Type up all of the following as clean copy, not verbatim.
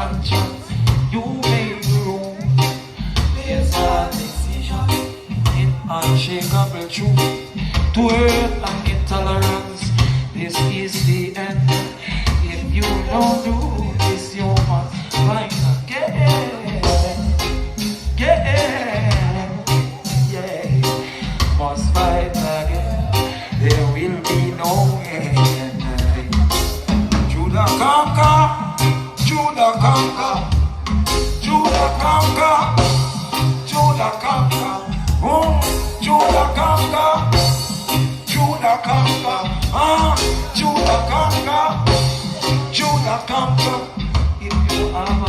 conscience. You make room. There's a decision in unshakable truth. To hurt and intolerance, this is the end. If you don't do this, you must find again. Yeah, must fight again. There will be no end. Judah conquer, Judah conquer, Judah conquer, Judah conquer, oh, Judah conquer. Judah conquer, Judah conquer, Judah conquer. If you have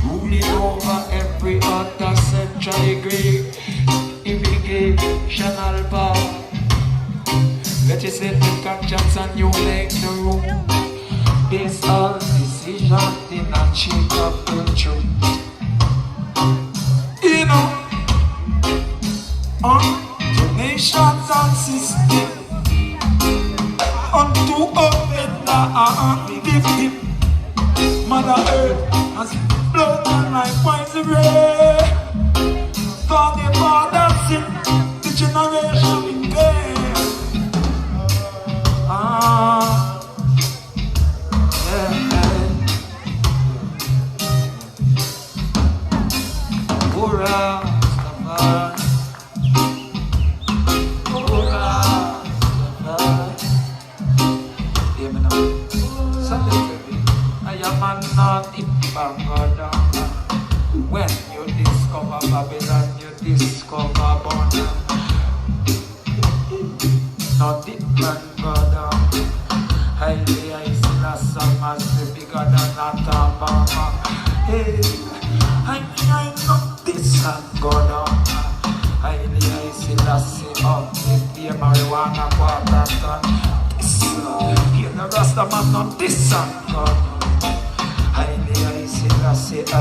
ruling over every other central degree, implicational power. Let you set the conscience and you make the room. Based on decision in a change of the truth. You know. Unto nations and systems, unto open the victim. Mother Earth has blood and likewise the rain. For the father sin, the generation in pain. Hurrah, when you discover Babylon, you discover Bonham. Not different God. Highly I see a song as the bigger than Alabama. Hey, I know this God. Highly I see a sing up the marijuana quarter. This hear the Rasta man on this God. I say I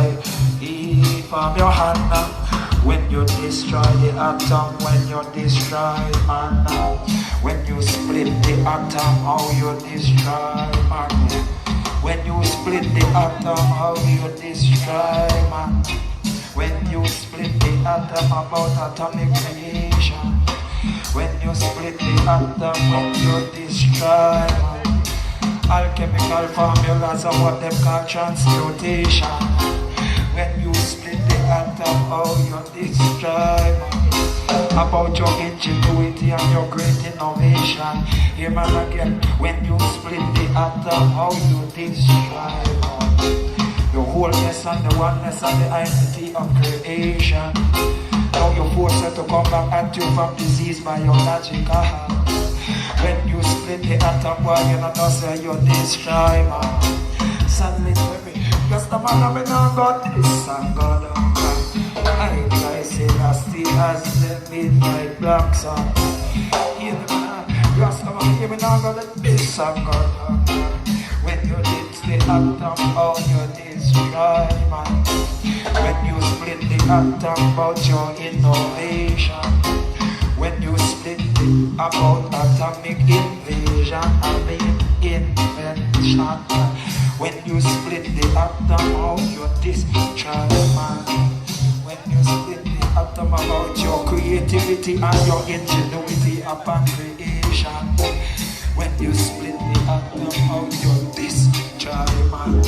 from your hand when you destroy the atom, when you destroy man, when you split the atom, how you destroy man, when you split the atom, how you destroy man, when you split the atom about atomic creation, when you split the atom, when you destroy man. Alchemical formulas of what them call transmutation. When you split the atom, how you destroy man. About your ingenuity and your great innovation. Here man again, when you split the atom, how you destroy man. The wholeness and the oneness and the identity of creation. Now you force it to come back at you from disease biological heart. When you split the atom, why you not say you destroy man. Suddenly, just the man of not got this and God I say I still has the midnight black sun. Hear the man, just the man, hear me now got this and God. When you did the atom, how you destroy man. When you split the atom about your innovation. When you split it about atomic invasion and the invention. When you split the atom out your destroy man. When you split the atom about your creativity and your ingenuity upon creation. When you split the atom out your destroy man.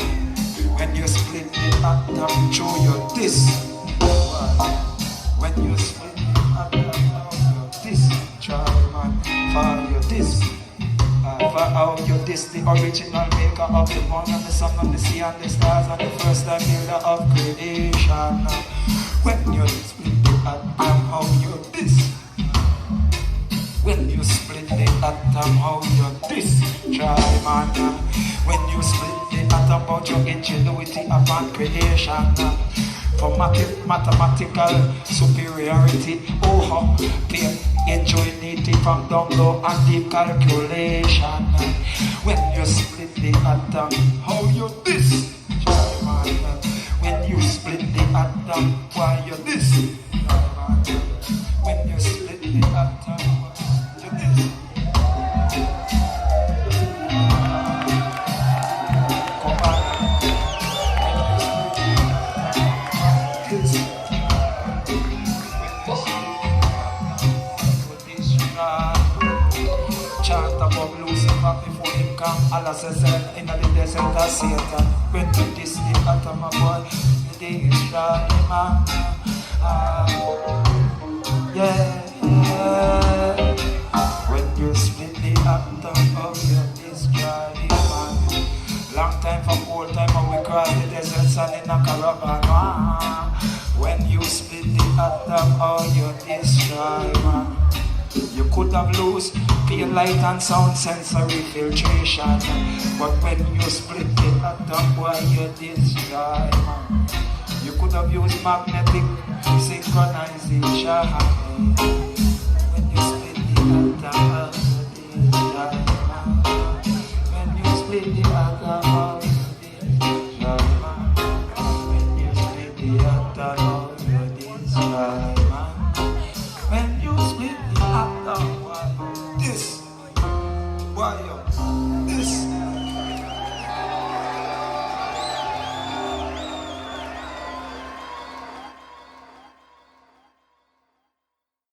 When you split the atom through your destroy. When you split the atom out destroy man, for your this, for how you this, the original maker of the moon and the sun and the sea and the stars and the first time builder of creation. When you split the atom, how you this? When you split the atom, how you destroy man? When you split the atom, about your ingenuity upon creation. For mathematical superiority, oh, pain, ingenuity from down low and deep calculation. When you split the atom, how you this? When you split the atom, why you this? When you split the atom, you this? back before him come. Allah says in the desert of Satan. When you this the atom of boy, you destroy man. Yeah. When you split the atom of your destroy man. Long time from old time when we cross the desert sun in a caravan. When you split the atom of your destroy man. You could have lost pale light and sound sensory filtration, but when you split the atom, boy, you destroy man. You could have used magnetic synchronization. When you split the atom, you destroy man. When you split the atom, you destroy man. When you split the atom, you destroy man. When you split the atom, this, why you